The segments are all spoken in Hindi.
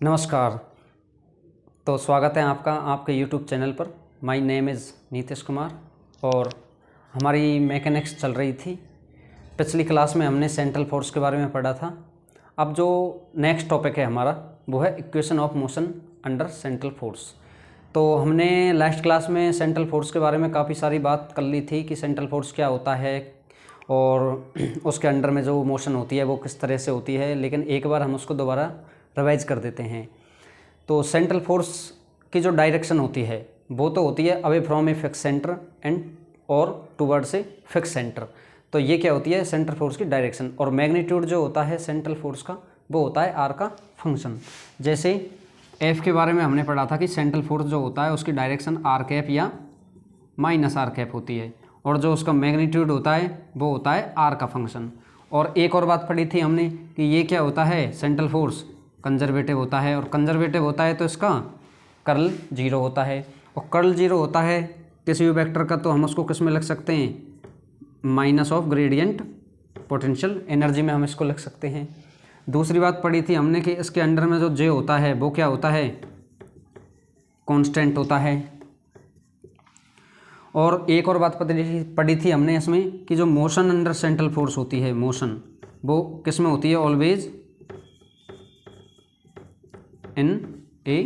नमस्कार। तो स्वागत है आपका आपके यूट्यूब चैनल पर। My name is Nitish Kumar और हमारी मैकेनिक्स चल रही थी। पिछली क्लास में हमने सेंट्रल फोर्स के बारे में पढ़ा था। अब जो नेक्स्ट टॉपिक है हमारा वो है equation of motion under central force. तो हमने लास्ट क्लास में सेंट्रल फोर्स के बारे में काफ़ी सारी बात कर ली थी कि सेंट्रल फोर्स क्या होता है और उसके अंडर में जो मोशन होती है वो किस तरह से होती है, लेकिन एक बार हम उसको दोबारा रिवाइज कर देते हैं। तो सेंट्रल फोर्स की जो डायरेक्शन होती है वो तो होती है away from a fix centre and और टूवर्ड्स ए फिक्स सेंटर। तो ये क्या होती है सेंट्रल फोर्स की डायरेक्शन। और मैग्नीट्यूड जो होता है सेंट्रल फोर्स का वो होता है आर का फंक्शन। जैसे एफ के बारे में हमने पढ़ा था कि सेंट्रल फोर्स जो होता है उसकी डायरेक्शन आर कैप या माइनस आर कैप होती है और जो उसका मैग्नीट्यूड होता है वो होता है आर का फंक्शन। और एक और बात पढ़ी थी हमने कि ये क्या होता है सेंट्रल फोर्स कंजर्वेटिव होता है और कंजर्वेटिव होता है तो इसका कर्ल जीरो होता है। और कर्ल जीरो होता है किसी भी वेक्टर का तो हम उसको किस में लिख सकते हैं, minus of gradient potential energy में हम इसको लिख सकते हैं। दूसरी बात पढ़ी थी हमने कि इसके अंडर में जो जे होता है वो क्या होता है, कांस्टेंट होता है। और एक और बात पढ़ी थी हमने इसमें कि जो मोशन अंडर सेंट्रल फोर्स होती है, मोशन वो किस में होती है, ऑलवेज इन ए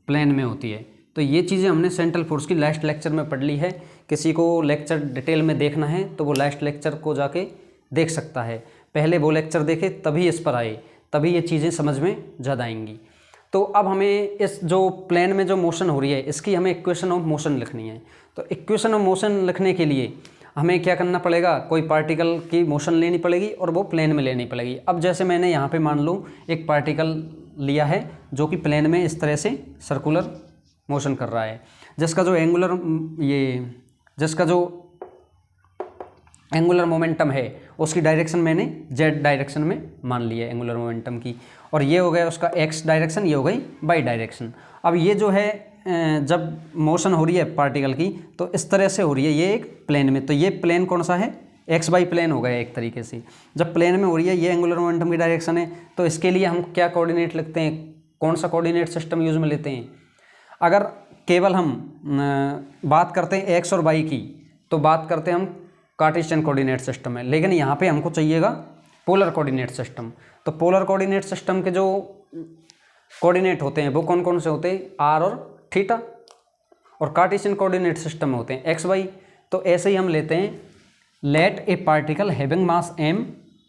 प्लेन में होती है। तो ये चीज़ें हमने सेंट्रल फोर्स की लास्ट लेक्चर में पढ़ ली है। किसी को लेक्चर डिटेल में देखना है तो वो लास्ट लेक्चर को जाके देख सकता है। पहले वो लेक्चर देखे तभी इस पर आए, तभी ये चीज़ें समझ में ज़्यादा आएंगी। तो अब हमें इस जो प्लेन में जो मोशन हो रही है इसकी हमें इक्वेशन ऑफ मोशन लिखनी है। तो इक्वेशन ऑफ मोशन लिखने के लिए हमें क्या करना पड़ेगा, कोई पार्टिकल की मोशन लेनी पड़ेगी और वो प्लेन में लेनी पड़ेगी। अब जैसे मैंने यहाँ पे मान लो एक पार्टिकल लिया है जो कि प्लेन में इस तरह से सर्कुलर मोशन कर रहा है, जिसका जो एंगुलर मोमेंटम है उसकी डायरेक्शन मैंने जेड डायरेक्शन में मान ली है एंगुलर मोमेंटम की। और ये हो गया उसका एक्स डायरेक्शन, ये हो गई वाई डायरेक्शन। अब ये जो है जब मोशन हो रही है पार्टिकल की तो इस तरह से हो रही है ये एक प्लेन में। तो ये प्लेन कौन सा है, एक्स वाई प्लेन हो गया एक तरीके से। जब प्लेन में हो रही है ये एंगुलर मोमेंटम की डायरेक्शन है तो इसके लिए हम क्या कोऑर्डिनेट लिखते हैं, कौन सा कोऑर्डिनेट सिस्टम यूज में लेते हैं। अगर केवल हम बात करते हैं एक्स और वाई की तो बात करते हैं हम कार्टेशियन कोऑर्डिनेट सिस्टम है, लेकिन यहाँ पे हमको चाहिएगा पोलर कोऑर्डिनेट सिस्टम। तो पोलर कोऑर्डिनेट सिस्टम के जो कोऑर्डिनेट होते हैं वो कौन कौन से होते हैं, आर और थीटा। और कार्टेशियन कोऑर्डिनेट सिस्टम में होते हैं एक्स वाई। तो ऐसे ही हम लेते हैं let a particle having mass m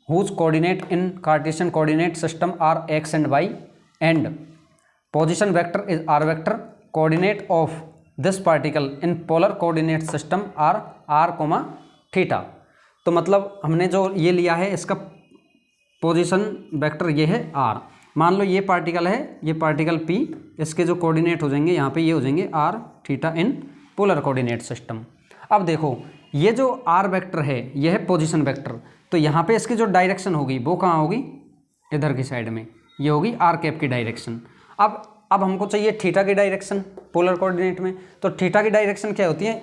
whose coordinate in Cartesian coordinate system are x and y and position vector is r vector, coordinate of this particle in polar coordinate system are r comma theta. तो मतलब हमने जो ये लिया है इसका पोजीशन वेक्टर ये है आर। मान लो ये पार्टिकल है, ये पार्टिकल पी, इसके जो कोऑर्डिनेट हो जाएंगे यहाँ पे ये हो जाएंगे r theta in polar coordinate system. अब देखो ये जो आर वेक्टर है ये है पोजीशन वेक्टर, तो यहाँ पे इसकी जो डायरेक्शन होगी वो कहाँ होगी, इधर की साइड में, ये होगी आर कैप की डायरेक्शन। अब हमको चाहिए थीटा की डायरेक्शन पोलर कोऑर्डिनेट में। तो थीटा की डायरेक्शन क्या होती है,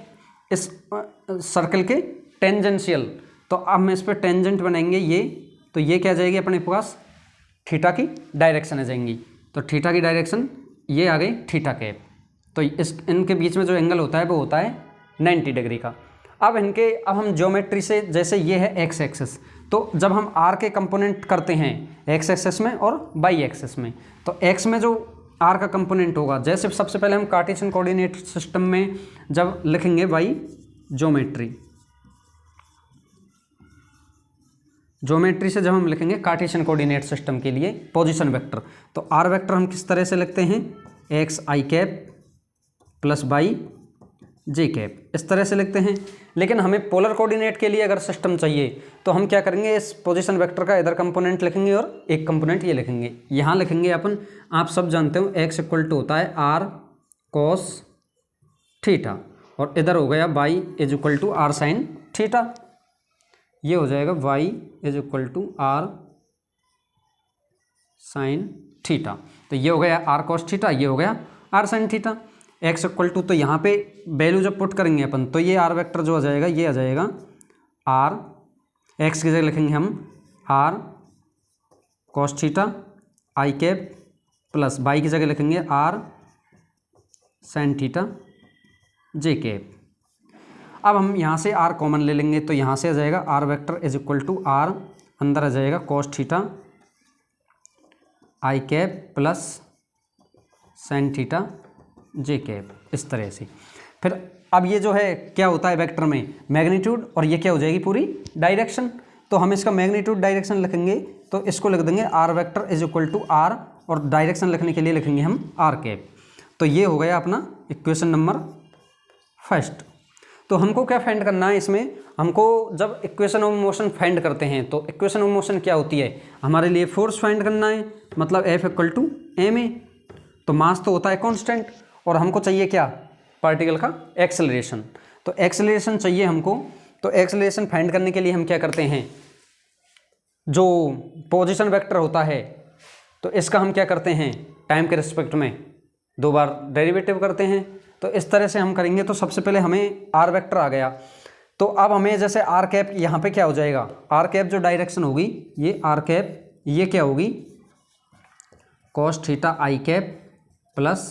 इस सर्कल के टेंजेंशियल। तो अब हम इस पर टेंजेंट बनाएंगे ये, तो ये क्या जाएगी अपने पास, थीटा की डायरेक्शन आ जाएंगी। तो थीटा की डायरेक्शन ये आ गई थीटा कैप। तो इनके बीच में जो एंगल होता है वो होता है 90 डिग्री का। अब हम ज्योमेट्री से, जैसे ये है एक्स एक्सिस, तो जब हम आर के कंपोनेंट करते हैं एक्स एक्सिस में और वाई एक्सिस में, तो एक्स में जो आर का कंपोनेंट होगा, जैसे सबसे पहले हम कार्टेशियन कोऑर्डिनेट सिस्टम में जब लिखेंगे वाई ज्योमेट्री से जब हम लिखेंगे कार्टेशियन कोऑर्डिनेट सिस्टम के लिए पोजीशन वेक्टर, तो आर वेक्टर हम किस तरह से लिखते हैं, एक्स आई कैप प्लस वाई जे कैप, इस तरह से लिखते हैं। लेकिन हमें पोलर कोऑर्डिनेट के लिए अगर सिस्टम चाहिए तो हम क्या करेंगे, इस पोजीशन वेक्टर का इधर कंपोनेंट लिखेंगे और एक कंपोनेंट ये लिखेंगे। यहाँ लिखेंगे अपन, आप सब जानते हो एक्स इक्वल टू होता है आर कॉस थीटा और इधर हो गया y is equal to r sine theta. ये हो जाएगा y is equal to r sine theta. तो ये हो गया आर कॉस थीटा, ये हो गया r sine theta. X equal to, तो यहाँ पे वैल्यू जब पुट करेंगे अपन तो ये आर वेक्टर जो आ जाएगा ये आ जाएगा आर, एक्स की जगह लिखेंगे हम r cos theta i cap plus y की जगह लिखेंगे r sine theta j cap. अब हम यहाँ से आर कॉमन ले लेंगे तो यहाँ से आ जाएगा r vector is equal to r, अंदर आ जाएगा cos theta i cap plus sine theta j cap, इस तरह से। फिर अब ये जो है क्या होता है वेक्टर में मैग्नीट्यूड, और ये क्या हो जाएगी पूरी डायरेक्शन। तो हम इसका मैग्नीट्यूड डायरेक्शन लिखेंगे तो इसको लिख देंगे r vector is equal to r, और डायरेक्शन लिखने के लिए लिखेंगे हम आर कैप। तो ये हो गया अपना इक्वेशन नंबर फर्स्ट। तो हमको क्या फाइंड करना है इसमें, हमको जब इक्वेशन ऑफ मोशन फाइंड करते हैं तो इक्वेशन ऑफ मोशन क्या होती है, हमारे लिए फोर्स फाइंड करना है, मतलब F equal to m a. तो मास तो होता है कांस्टेंट, और हमको चाहिए क्या, पार्टिकल का एक्सेलरेशन। तो एक्सेलरेशन चाहिए हमको, तो एक्सेलरेशन फाइंड करने के लिए हम क्या करते हैं, जो पोजीशन वेक्टर होता है तो इसका हम क्या करते हैं, टाइम के रिस्पेक्ट में 2 बार डेरिवेटिव करते हैं। तो इस तरह से हम करेंगे। तो सबसे पहले हमें आर वेक्टर आ गया, तो अब हमें जैसे आर कैप यहाँ पे क्या हो जाएगा, आर कैप जो डायरेक्शन होगी ये आर कैप, ये क्या होगी cos theta i cap plus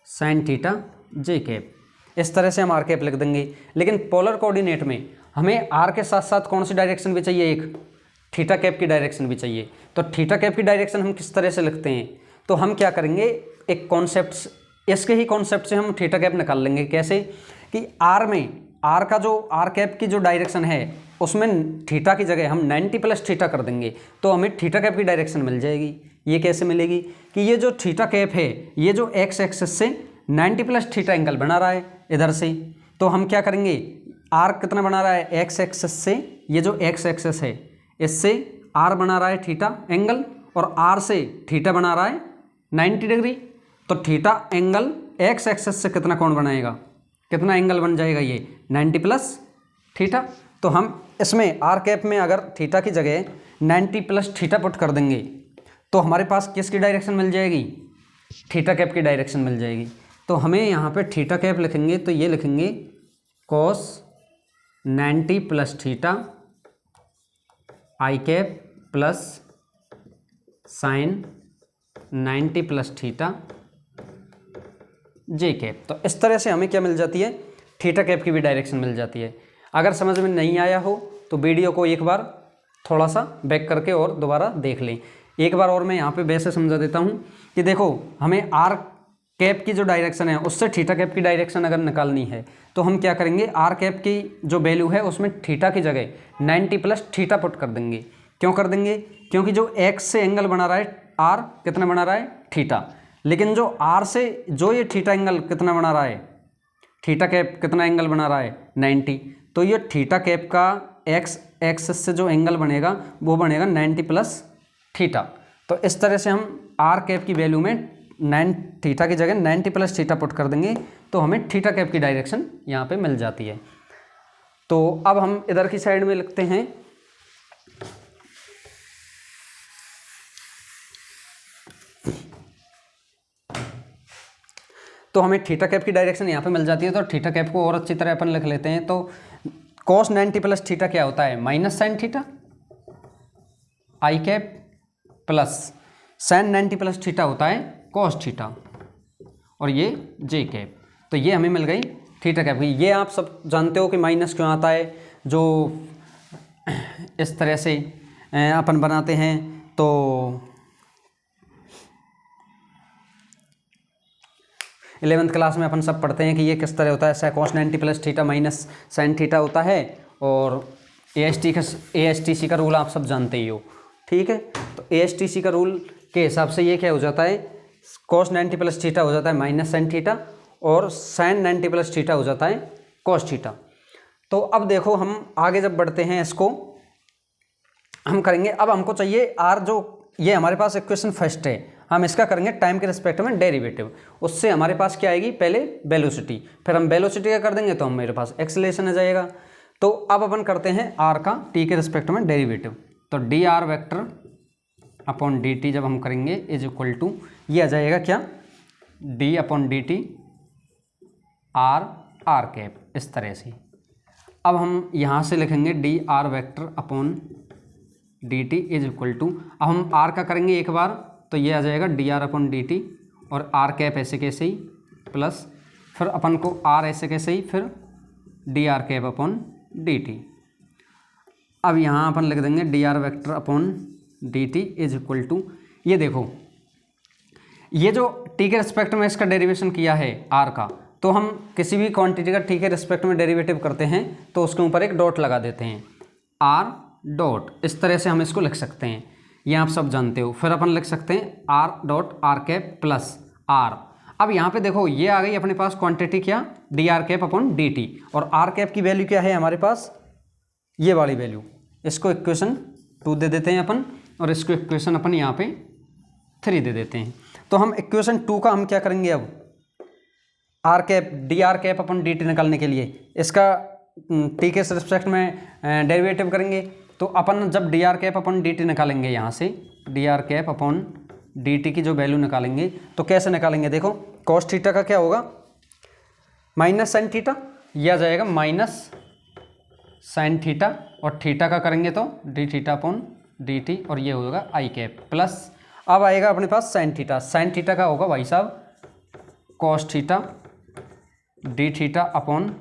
sine theta j cap. इस तरह से हम आर कैप लिख देंगे। लेकिन पोलर कोऑर्डिनेट में हमें आर के साथ साथ कौन सी डायरेक्शन भी चाहिए, एक थीटा कैप की डायरेक्शन भी चाहिए। तो थीटा कैप की डायरेक्शन हम किस तरह से लिखते हैं, तो हम क्या करेंगे, एक कॉन्सेप्ट, इसके ही कॉन्सेप्ट से हम थीटा कैप निकाल लेंगे। कैसे कि आर में आर का जो आर कैप की जो डायरेक्शन है उसमें थीटा की जगह हम 90 प्लस थीटा कर देंगे, तो हमें थीटा कैप की डायरेक्शन मिल जाएगी। ये कैसे मिलेगी कि ये जो थीटा कैप है ये जो एक्स एक्सिस से 90 प्लस थीटा एंगल बना रहा है इधर से। तो हम क्या करेंगे, आर कितना बना रहा है एक्स एक्सिस से, ये जो एक्स एक्सिस है इससे आर बना रहा है थीटा एंगल, और आर से थीटा बना रहा है 90 डिग्री। तो थीटा एंगल एक्स एक्सिस से कितना कोण बनाएगा, कितना एंगल बन जाएगा, ये 90 प्लस थीटा। तो हम इसमें आर कैप में अगर थीटा की जगह 90 प्लस थीटा पुट कर देंगे तो हमारे पास किसकी डायरेक्शन मिल जाएगी, थीटा कैप की डायरेक्शन मिल जाएगी। तो हमें यहाँ पे थीटा कैप लिखेंगे तो ये लिखेंगे cos 90 plus theta i cap plus sine 90 plus theta j cap. तो इस तरह से हमें क्या मिल जाती है, थीटा कैप की भी डायरेक्शन मिल जाती है। अगर समझ में नहीं आया हो तो वीडियो को एक बार थोड़ा सा बैक करके और दोबारा देख लें। एक बार और मैं यहाँ पे वैसे समझा देता हूँ कि देखो हमें आर कैप की जो डायरेक्शन है उससे थीटा कैप की डायरेक्शन अगर निकालनी है तो हम क्या करेंगे, आर कैप की जो वैल्यू है उसमें थीटा की जगह 90 प्लस थीटा पुट कर देंगे। क्यों कर देंगे, क्योंकि जो एक्स से एंगल बना रहा है आर कितना बना रहा है थीटा, लेकिन जो आर से जो ये थीटा एंगल कितना बना रहा है, थीटा कैप कितना एंगल बना रहा है 90। तो ये थीटा कैप का एक्स एक्सिस से जो एंगल बनेगा वो बनेगा 90 प्लस थीटा। तो इस तरह से हम आर कैप की वैल्यू में थीटा की जगह 90 प्लस थीटा पुट कर देंगे तो हमें थीटा कैप की डायरेक्शन यहाँ पे मिल जाती है। तो अब हम इधर की साइड में लिखते हैं, तो हमें थीटा कैप की डायरेक्शन यहाँ पे मिल जाती है। तो थीटा कैप को और अच्छी तरह अपन लिख लेते हैं। तो कॉस 90 प्लस थीटा क्या होता है, minus sine theta i cap plus sine 90 plus theta होता है कॉस थीटा, और ये जे कैप। तो ये हमें मिल गई थीटा कैप की। ये आप सब जानते हो कि माइनस क्यों आता है, जो इस तरह से अपन बनाते हैं। तो इलेवेंथ क्लास में अपन सब पढ़ते हैं कि ये किस तरह होता है, cos 90 plus theta minus sine theta होता है, और ASTC का रूल आप सब जानते ही हो, ठीक है। तो ASTC का रूल के हिसाब से ये क्या हो जाता है, कॉस 90 प्लस थीटा हो जाता है माइनस साइन थीटा, और साइन 90 प्लस थीटा हो जाता है कॉस थीटा। तो अब देखो हम आगे जब बढ़ते हैं इसको हम करेंगे। अब हमको चाहिए आर, जो ये हमारे पास इक्वेशन फर्स्ट है, हम इसका करेंगे टाइम के रिस्पेक्ट में डेरिवेटिव। उससे हमारे पास क्या आएगी, पहले वेलोसिटी, फिर हम वेलोसिटी का कर देंगे तो हम मेरे पास एक्सेलरेशन आ जाएगा। तो अब अपन करते हैं आर का टी के रिस्पेक्ट में डेरिवेटिव। तो D r vector upon D T जब हम करेंगे इज इक्वल टू, ये आ जाएगा क्या, d upon D t r r cap, इस तरह से। अब हम यहाँ से लिखेंगे d r vector upon D t is equal to, अब हम आर का करेंगे एक बार तो ये आ जाएगा D R upon D T, और आर कैप ऐसे कैसे ही प्लस फिर अपन को आर ऐसे कैसे ही फिर d r cap upon D t. अब यहाँ अपन लिख देंगे d r vector upon D t is equal to, ये देखो ये जो टी के रिस्पेक्ट में इसका डेरिवेशन किया है आर का, तो हम किसी भी क्वांटिटी का टी के रिस्पेक्ट में डेरिवेटिव करते हैं तो उसके ऊपर एक डॉट लगा देते हैं, आर डॉट, इस तरह से हम इसको लिख सकते हैं, ये आप सब जानते हो। फिर अपन लिख सकते हैं r dot r cap plus r. अब यहाँ पे देखो ये आ गई अपने पास क्वांटिटी क्या, d r cap upon D T, और आर कैप की वैल्यू क्या है हमारे पास, ये वाली वैल्यू, इसको इक्वेशन 2 दे देते हैं अपन, और इसको इक्वेशन अपन यहाँ पे 3 दे देते हैं। तो हम इक्वेशन 2 का हम क्या करेंगे, अब r cap d r cap upon d t निकालने के लिए इसका टी के रिस्पेक्ट में डेरिवेटिव करेंगे। तो अपन जब D r cap upon d T निकालेंगे, यहाँ से D r cap upon d T की जो वैल्यू निकालेंगे तो कैसे निकालेंगे, देखो कॉस थीटा का क्या होगा माइनस साइन थीटा, यह आ जाएगा माइनस साइन थीटा, और थीटा का करेंगे तो D theta upon D T, और ये होगा आई कैप प्लस, अब आएगा अपने पास साइन थीटा, साइन थीटा का होगा भाई साहब cos theta D theta upon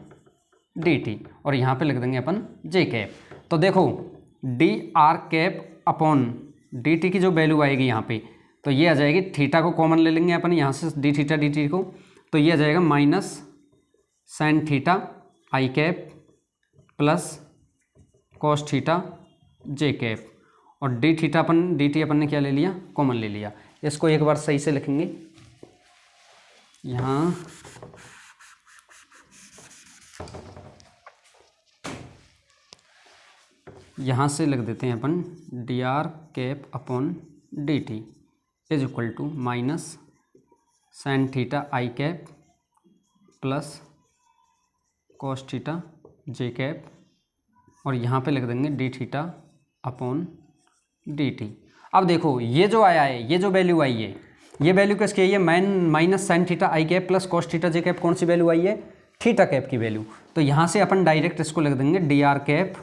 D T, और यहाँ पे लिख देंगे अपन जे कैप। तो देखो D r cap upon D T की जो वैल्यू आएगी यहाँ पे, तो ये आ जाएगी, थीटा को कॉमन ले लेंगे अपन यहाँ से डी थीटा डी टी को, तो ये आ जाएगा minus sine theta i cap plus cos theta j cap, और डी थीटा अपन डी टी अपन ने क्या ले लिया, कॉमन ले लिया। इसको एक बार सही से लिखेंगे, यहाँ से लिख देते हैं अपन d r cap upon D t is equal to minus sine theta i cap plus cos theta j cap, और यहाँ पे लिख देंगे d theta upon D t. अब देखो ये जो आया है, ये जो वैल्यू आई है, ये वैल्यू किसकी आई है, minus sine theta i cap plus cos theta j cap, कौन सी वैल्यू आई है, थीटा कैप की वैल्यू। तो यहाँ से अपन डायरेक्ट इसको लिख देंगे d r cap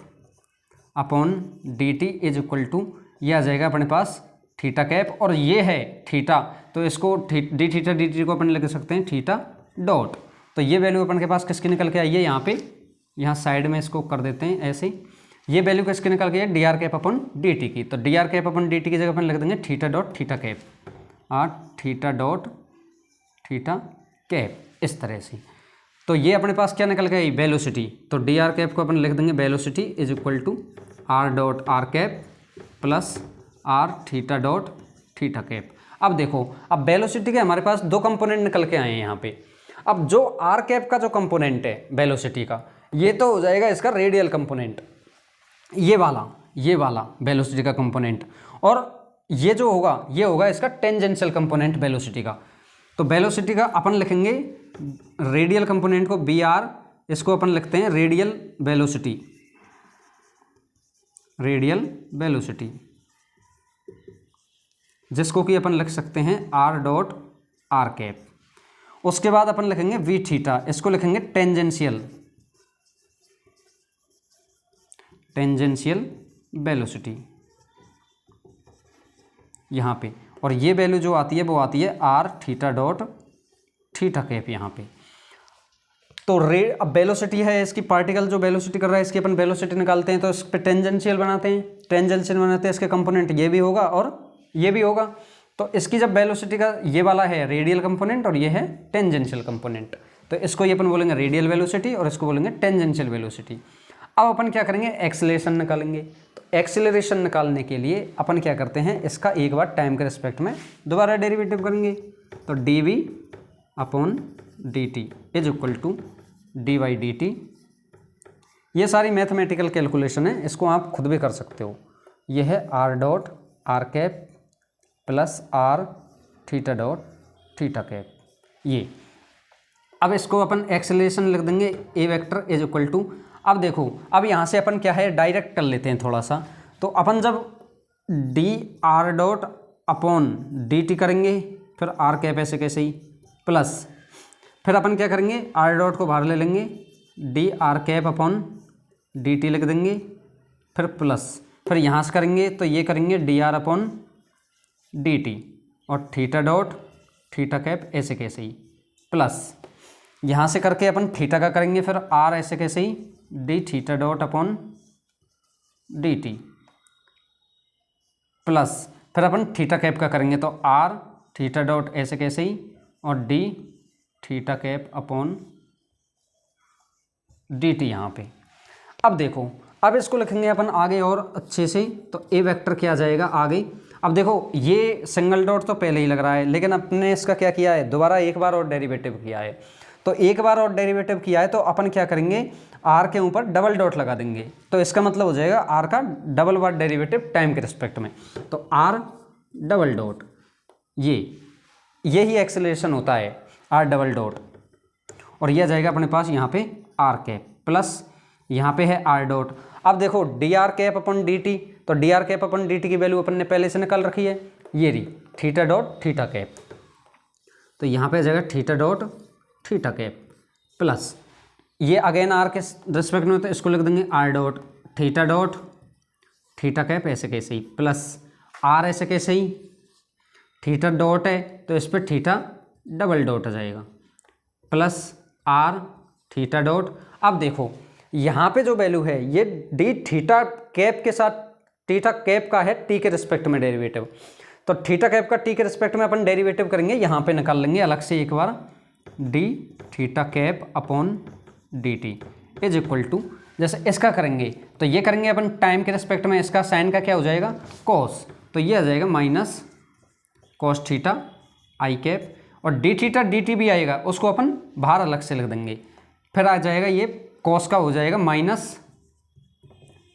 upon D t is equal to, ये आ जाएगा अपने पास थीटा कैप, और ये है थीटा, तो इसको डी थीटा डी टी को अपन लिख सकते हैं थीटा डॉट। तो ये वैल्यू अपन के पास किसकी निकल के आई है, यहाँ पे यहाँ साइड में इसको कर देते हैं ऐसे, ये वैल्यू किसकी निकल के है, D r cap upon d T की। तो D r cap upon d T की जगह अपन लिख देंगे theta dot theta cap, theta dot theta cap, इस तरह से। तो ये अपने पास क्या निकल गई, वेलोसिटी। तो डी आर कैप को अपन लिख देंगे velocity is equal to r dot r cap plus r theta dot theta cap. अब देखो, अब वेलोसिटी के हमारे पास 2 कंपोनेंट निकल के आए हैं यहाँ पे। अब जो आर कैप का जो कंपोनेंट है वेलोसिटी का, ये तो हो जाएगा इसका रेडियल कंपोनेंट, ये वाला वेलोसिटी का कंपोनेंट, और ये जो होगा ये होगा इसका टेंजेंशियल कंपोनेंट वेलोसिटी का। तो वेलोसिटी का अपन लिखेंगे रेडियल कंपोनेंट को बी आर, इसको अपन लिखते हैं रेडियल वेलोसिटी, जिसको कि अपन लिख सकते हैं आर डॉट आर कैप। उसके बाद अपन लिखेंगे वी थीटा, इसको लिखेंगे टेंजेंशियल वेलोसिटी यहाँ पे, और ये वैल्यू जो आती है वो आती है r theta dot theta cap यहाँ पे। तो अब वेलोसिटी है इसकी, पार्टिकल जो वेलोसिटी कर रहा है इसकी अपन वेलोसिटी निकालते हैं, तो इस पे टेंजेंशियल बनाते हैं इसके कंपोनेंट ये भी होगा और ये भी होगा। तो इसकी जब वेलोसिटी का ये वाला है रेडियल कंपोनेंट और ये है टेंजेंशियल कंपोनेंट, तो इसको ये अपन बोलेंगे रेडियल वेलोसिटी और इसको बोलेंगे टेंजेंशियल वेलोसिटी। अब अपन क्या करेंगे, एक्सेलरेशन निकालेंगे। तो एक्सेलरेशन निकालने के लिए अपन क्या करते हैं, इसका एक बार टाइम के रिस्पेक्ट में दोबारा डेरिवेटिव करेंगे। तो d v upon D t is equal to d y d t. ये सारी मैथमेटिकल कैलकुलेशन है, इसको आप खुद भी कर सकते हो। ये है r dot r cap plus r theta dot theta cap ये। अब इसको अपन एक्सेलरेशन लिख देंगे a vector is equal to, अब देखो अब यहाँ से अपन क्या है डायरेक्ट कर लेते हैं थोड़ा सा। तो अपन जब D R dot upon D T करेंगे, फिर आर कैप ऐसे कैसे ही प्लस, फिर अपन क्या करेंगे आर डॉट को बाहर ले लेंगे, D r cap upon D T लिख देंगे, फिर प्लस, फिर यहाँ से करेंगे तो ये करेंगे dr/dt और थीटा डॉट थीटा कैप ऐसे कैसे ही प्लस यहाँ से करके अपन थीटा का करेंगे फिर r ऐसे कैसे ही d theta dot upon dt plus फिर अपन थीटा कैप का करेंगे तो r थीटा डॉट ऐसे कैसे ही और d theta cap upon dt यहाँ पे। अब देखो, अब इसको लिखेंगे अपन आगे और अच्छे से, तो ए वेक्टर क्या जाएगा आगे। अब देखो ये सिंगल डॉट तो पहले ही लग रहा है, लेकिन अपने इसका क्या किया है, दोबारा एक बार और डेरिवेटिव किया है। तो एक बार और डेरिवेटिव किया है तो अपन क्या करेंगे, आर के ऊपर डबल डॉट लगा देंगे, तो इसका मतलब हो जाएगा आर का डबल बार डेरिवेटिव टाइम के रिस्पेक्ट में। तो आर डबल डॉट यही एक्सेलरेशन होता है, आर डबल डॉट, और यह जाएगा अपने पास यहाँ पे आर कैप प्लस यहाँ पे है आर डॉट। अब देखो D r cap upon d T, तो D r cap upon d T की वैल्यू अपन ने पहले से निकाल रखी है, ये रही थीटा डॉट थीटा कैप, तो यहाँ पे जाएगा theta dot theta cap plus ये अगेन आर के रिस्पेक्ट में, तो इसको लिख देंगे आर डॉट थीटा कैप ऐसे कैसे ही प्लस आर ऐसे कैसे ही, थीटा डॉट है तो इस पर थीटा डबल डॉट आ जाएगा प्लस आर थीटा डॉट। अब देखो यहाँ पे जो वैल्यू है ये डी थीटा कैप के साथ, थीटा कैप का है टी के रिस्पेक्ट में डेरिवेटिव, तो थीटा कैप का टी के रिस्पेक्ट में अपन डेरिवेटिव करेंगे, यहाँ पे निकाल लेंगे अलग से एक बार, d theta cap upon D t is equal to, जैसे इसका करेंगे तो ये करेंगे अपन टाइम के रिस्पेक्ट में, इसका साइन का क्या हो जाएगा कॉस, तो ये आ जाएगा minus cos theta i cap, और डी थीटा डी टी भी आएगा, उसको अपन बाहर अलग से लिख देंगे, फिर आ जाएगा ये कॉस का हो जाएगा minus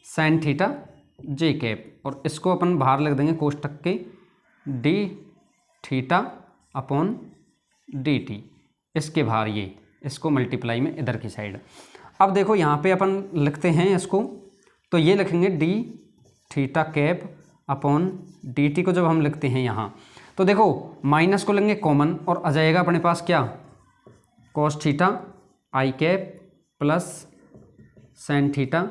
sine theta j cap, और इसको अपन बाहर लिख देंगे कोष्टक के D theta upon D T, इसके बाहर ये इसको मल्टीप्लाई में इधर की साइड। अब देखो यहाँ पे अपन लिखते हैं इसको, तो ये लिखेंगे D theta cap upon D T को जब हम लिखते हैं यहाँ, तो देखो माइनस को लेंगे कॉमन और आ जाएगा अपने पास क्या cos theta i cap plus sine theta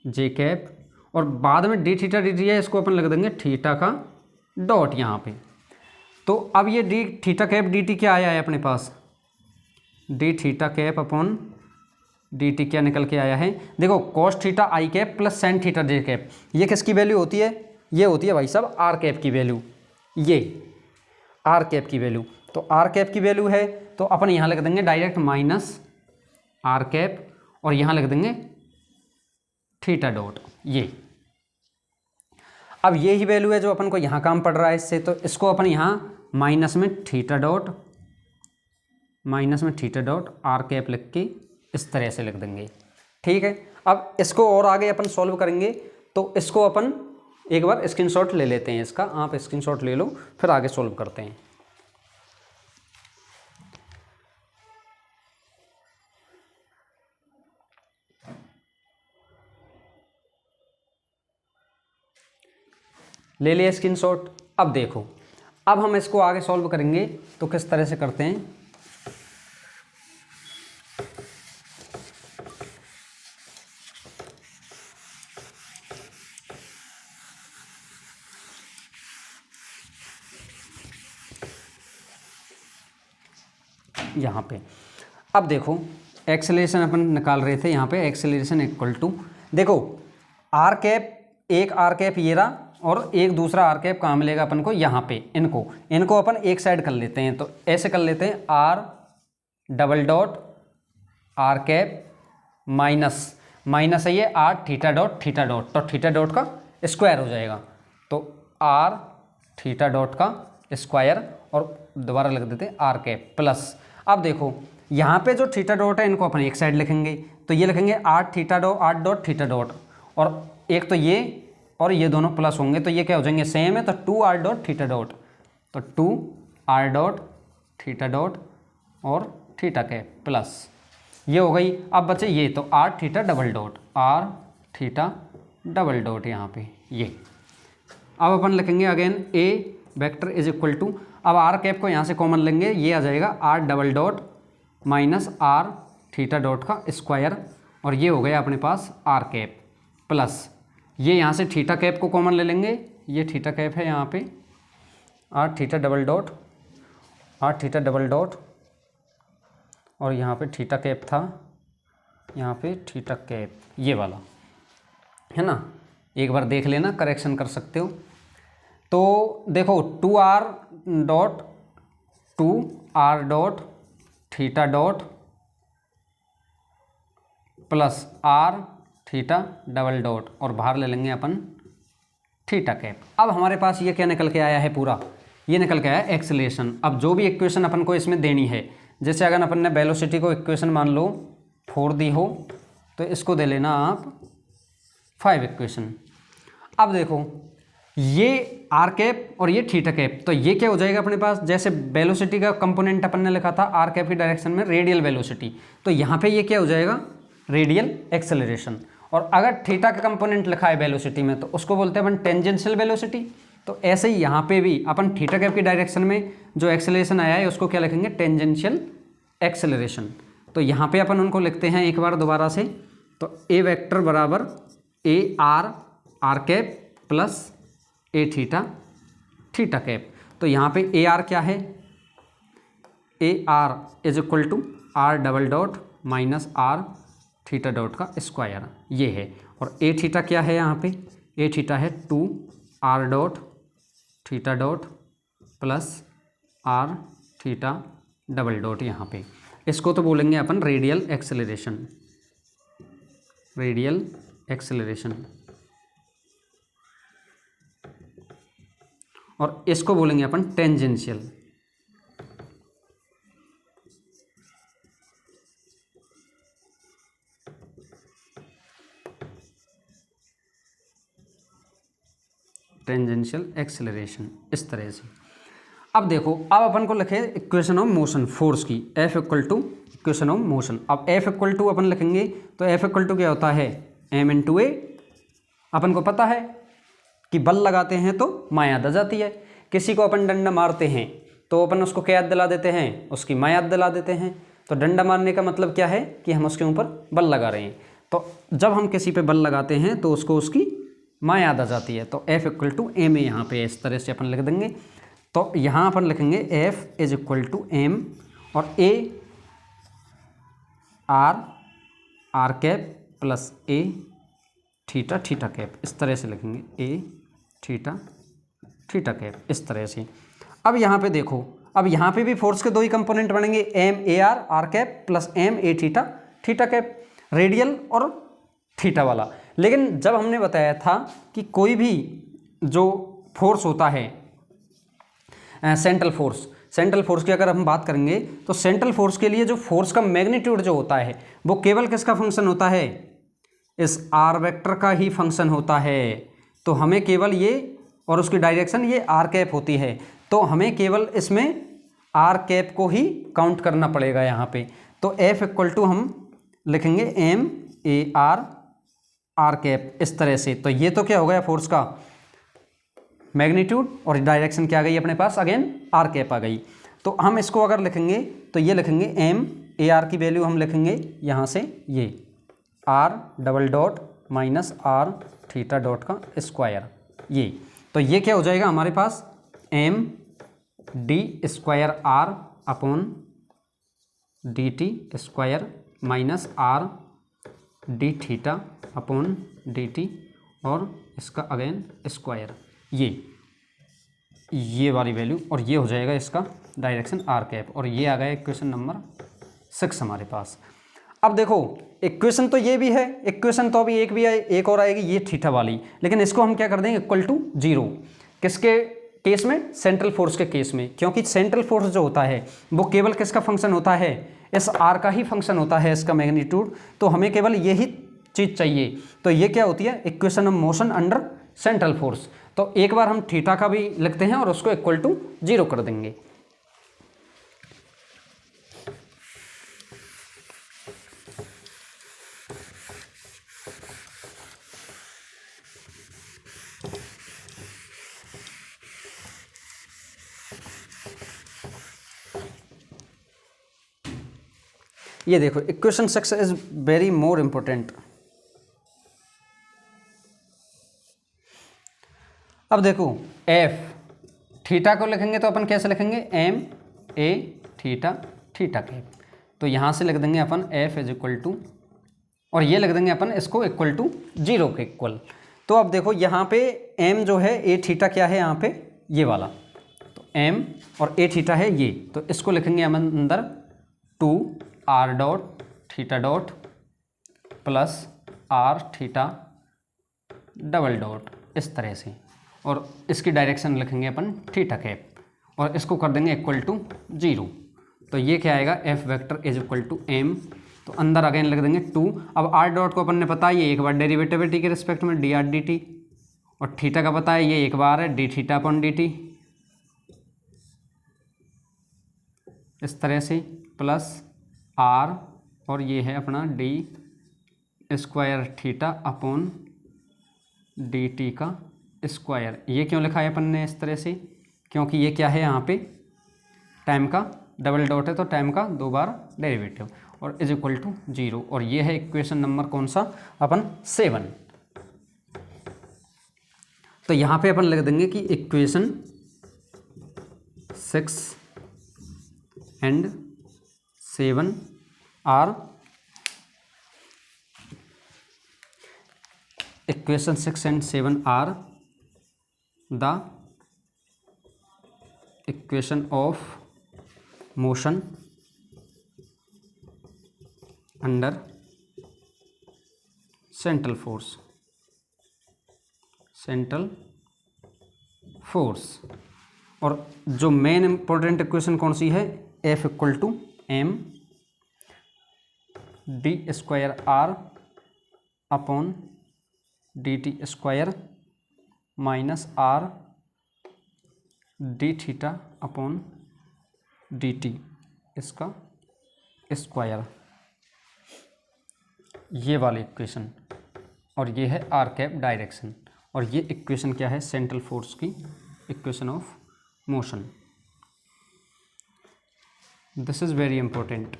j cap, और बाद में डी थीटा डी टी है, इसको अपन लिख देंगे थीटा का डॉट यहाँ पे। तो अब ये d theta cap d t क्या आया है अपने पास, d theta cap upon D t क्या निकल के आया है, देखो cos theta i cap plus sine theta j cap, ये किसकी वैल्यू होती है, ये होती है भाई साहब आर कैप की वैल्यू, ये आर कैप की वैल्यू। तो आर कैप की वैल्यू है तो अपन यहाँ लिख देंगे डायरेक्ट माइनस आर कैप, और यहाँ लिख देंगे थीटा डॉट ये। अब ये ही वैल्यू है जो अपन को यहाँ काम पड़ रहा है इससे, तो इसको अपन यहाँ माइनस में थीटा डॉट आर कैप लिख के इस तरह से लिख देंगे, ठीक है। अब इसको और आगे अपन सॉल्व करेंगे, तो इसको अपन एक बार स्क्रीनशॉट ले लेते हैं इसका, आप स्क्रीनशॉट ले लो फिर आगे सॉल्व करते हैं। ले लिया स्क्रीनशॉट। अब देखो, अब हम इसको आगे सॉल्व करेंगे तो किस तरह से करते हैं, यहाँ पे अब देखो एक्सेलरेशन अपन निकाल रहे थे, यहाँ पे एक्सेलरेशन इक्वल टू, देखो आर कैप, एक आर कैप ये रहा और एक दूसरा आर कैप कहाँ मिलेगा अपन को, यहाँ पे, इनको अपन एक साइड कर लेते हैं, तो ऐसे कर लेते हैं r double dot r cap minus है ये आर थीटा डॉट, तो थीटा डॉट का स्क्वायर हो जाएगा, तो आर थीटा डॉट का स्क्वायर, और दोबारा लिख देते हैं आर कैप प्लस। अब देखो यहाँ पे जो थीटा डॉट है इनको अपन एक साइड लिखेंगे, तो ये लिखेंगे आर डॉट थीटा डॉट, और एक तो ये और ये दोनों प्लस होंगे, तो ये क्या हो जाएंगे सेम है, तो 2r डॉट थीटा डॉट, तो 2r डॉट थीटा डॉट और थीटा कैप प्लस ये हो गई। अब बचे ये, तो आर थीटा डबल डॉट यहाँ पे ये। अब अपन लिखेंगे again a vector is equal to, अब आर कैप को यहाँ से कॉमन लेंगे, ये आ जाएगा r double dot minus are theta dot का स्क्वायर, और ये हो गया अपने पास आर कैप प्लस ये यहाँ से थीटा कैप को कॉमन ले लेंगे, ये थीटा कैप है यहाँ पे, r theta double dot, r theta double dot, और यहाँ पे थीटा कैप था, यहाँ पे थीटा कैप ये वाला है ना। एक बार देख लेना, करेक्शन कर सकते हो। तो देखो 2r dot 2r dot theta dot plus r theta double dot, और बाहर ले लेंगे अपन थीटा कैप। अब हमारे पास ये क्या निकल के आया है, पूरा ये निकल के आया एक्सेलरेशन। अब जो भी इक्वेशन अपन को इसमें देनी है, जैसे अगर अपन ने वेलोसिटी को इक्वेशन मान लो 4 दी हो, तो इसको दे लेना आप 5 इक्वेशन। अब देखो ये आर कैप और ये थीटा कैप, तो ये क्या हो जाएगा अपने पास, जैसे वेलोसिटी का कंपोनेंट अपन ने लिखा था आर कैप की डायरेक्शन में रेडियल वेलोसिटी, तो यहाँ पे ये क्या हो जाएगा रेडियल एक्सेलरेशन। और अगर थीटा का कंपोनेंट लिखा है वेलोसिटी में, तो उसको बोलते हैं अपन टेंजेंशियल वेलोसिटी। तो ऐसे ही यहाँ पे भी अपन थीटा कैप की डायरेक्शन में जो एक्सेलरेशन आया है उसको क्या लिखेंगे, टेंजेंशियल एक्सेलरेशन। तो यहाँ पे अपन उनको लिखते हैं एक बार दोबारा से, तो ए वेक्टर बराबर a r r cap plus a theta theta cap. तो यहाँ पे ए आर क्या है, a r is equal to r double dot minus are theta dot का स्क्वायर, ये है। और ए थीटा क्या है यहाँ पे, ए थीटा है 2r dot theta dot plus r theta double dot यहाँ पे। इसको तो बोलेंगे अपन रेडियल एक्सेलरेशन, रेडियल एक्सेलरेशन, और इसको बोलेंगे अपन टेंजेंशियल। टेंजेंशियल एक्सेलरेशन इस तरह से। अब देखो, अब अपन को लिखे इक्वेशन ऑफ मोशन फोर्स की, F equal to equation of motion. अब F इक्वल टू अपन लिखेंगे तो F इक्वल टू क्या होता है, m इंटू ए। अपन को पता है कि बल लगाते हैं तो माँ याद आ जाती है। किसी को अपन डंडा मारते हैं तो अपन उसको क्या याद दिला देते हैं, उसकी माँ याद दिला देते हैं। तो डंडा मारने का मतलब क्या है कि हम उसके ऊपर बल लगा रहे हैं। तो जब हम किसी पे बल लगाते हैं तो उसको उसकी माँ याद आ जाती है। तो F equal to m a यहाँ पे इस तरह से अपन लिख देंगे। तो यहाँ अपन लिखेंगे F is equal to m और a r r cap plus a theta theta cap, इस तरह से लिखेंगे ए थीटा थीटा कैप इस तरह से। अब यहाँ पे देखो, अब यहाँ पे भी फोर्स के दो ही कंपोनेंट बनेंगे, m A r r cap plus m a theta theta cap, radial और थीटा वाला। लेकिन जब हमने बताया था कि कोई भी जो फोर्स होता है सेंट्रल फोर्स, सेंट्रल फोर्स की अगर हम बात करेंगे तो सेंट्रल फोर्स के लिए जो फोर्स का मैग्नीट्यूड जो होता है वो केवल किसका फंक्शन होता है, इस आर वेक्टर का ही फंक्शन होता है। तो हमें केवल ये और उसकी डायरेक्शन ये आर कैप होती है, तो हमें केवल इसमें आर कैप को ही काउंट करना पड़ेगा यहाँ पे। तो F इक्वल टू हम लिखेंगे M A r r cap इस तरह से। तो ये तो क्या हो गया फोर्स का मैग्नीट्यूड, और डायरेक्शन क्या आ गई अपने पास, अगेन आर कैप आ गई। तो हम इसको अगर लिखेंगे तो ये लिखेंगे एम ए आर की वैल्यू हम लिखेंगे यहाँ से ये R double dot minus are theta dot का स्क्वायर, ये। तो ये क्या हो जाएगा हमारे पास, M D square are upon D T square minus R D theta upon D T और इसका अगेन स्क्वायर, ये वाली वैल्यू, और ये हो जाएगा इसका डायरेक्शन आर कैप। और ये आ गया इक्वेशन नंबर 6 हमारे पास। अब देखो इक्वेशन तो ये भी है, इक्वेशन तो अभी एक भी है, एक और आएगी ये थीटा वाली, लेकिन इसको हम क्या कर देंगे इक्वल टू 0। किसके केस में, सेंट्रल फोर्स के केस में, क्योंकि सेंट्रल फोर्स जो होता है वो केवल किसका फंक्शन होता है, इस आर का ही फंक्शन होता है, इसका मैग्नीट्यूड। तो हमें केवल यही चीज़ चाहिए। तो ये क्या होती है, equation of motion under central force. तो एक बार हम थीटा का भी लिखते हैं और उसको इक्वल टू 0 कर देंगे। ये देखो equation 6 is very more important. अब देखो एफ थीटा को लिखेंगे तो अपन कैसे लिखेंगे, M a theta theta cap. तो यहाँ से लिख देंगे अपन एफ इज इक्वल टू, और ये लिख देंगे अपन इसको इक्वल टू 0 के इक्वल। तो अब देखो यहाँ पे एम जो है ए थीटा क्या है यहाँ पे, ये वाला, तो एम और ए थीटा है ये, तो इसको लिखेंगे हम अंदर 2 r dot theta dot plus r theta double dot, इस तरह से, और इसकी डायरेक्शन लिखेंगे अपन थीटा कैप, और इसको कर देंगे इक्वल टू 0। तो ये क्या आएगा, F vector is equal to m, तो अंदर अगेन लिख देंगे 2। अब आर डॉट को अपन ने पता है ये एक बार डेरिवेटिविटी के रिस्पेक्ट में डी आर डी टी, और थीटा का पता है ये एक बार है D theta upon D T, इस तरह से, प्लस आर, और ये है अपना D square theta upon D T का स्क्वायर। ये क्यों लिखा है अपन ने इस तरह से, क्योंकि ये क्या है यहाँ पे टाइम का डबल डॉट है, तो टाइम का 2 बार डेरिवेटिव, और इज इक्वल टू 0। और ये है इक्वेशन नंबर कौन सा अपन 7। तो यहाँ पे अपन लिख देंगे कि equation 6 and 7 are, equation 6 and 7 are the equation of motion under central force, और जो मेन इंपॉर्टेंट इक्वेशन कौन सी है, F equal to m D square are upon D T square minus R D theta upon D t इसका स्क्वायर, ये वाली इक्वेशन, और ये है आर कैप डायरेक्शन, और ये इक्वेशन क्या है, सेंट्रल फोर्स की equation of motion. This is very important.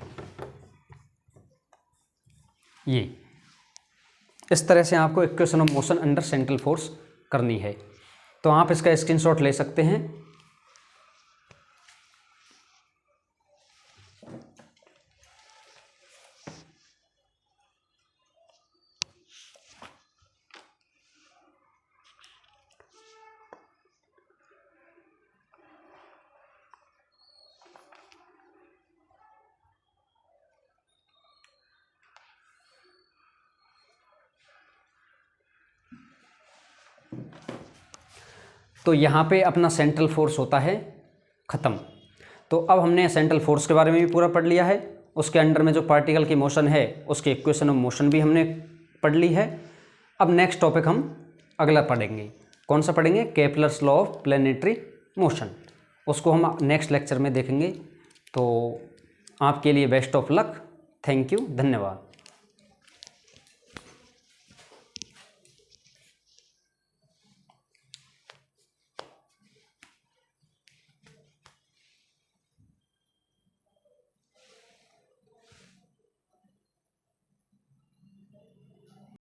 ये इस तरह से आपको equation of motion under central force करनी है, तो आप इसका स्क्रीनशॉट ले सकते हैं। तो यहाँ पे अपना सेंट्रल फोर्स होता है ख़त्म। तो अब हमने सेंट्रल फोर्स के बारे में भी पूरा पढ़ लिया है, उसके अंडर में जो पार्टिकल की मोशन है उसके इक्वेशन ऑफ मोशन भी हमने पढ़ ली है। अब नेक्स्ट टॉपिक हम अगला पढ़ेंगे, कौन सा पढ़ेंगे, Kepler's law of planetary motion, उसको हम नेक्स्ट लेक्चर में देखेंगे। तो आपके लिए best of luck, thank you, धन्यवाद।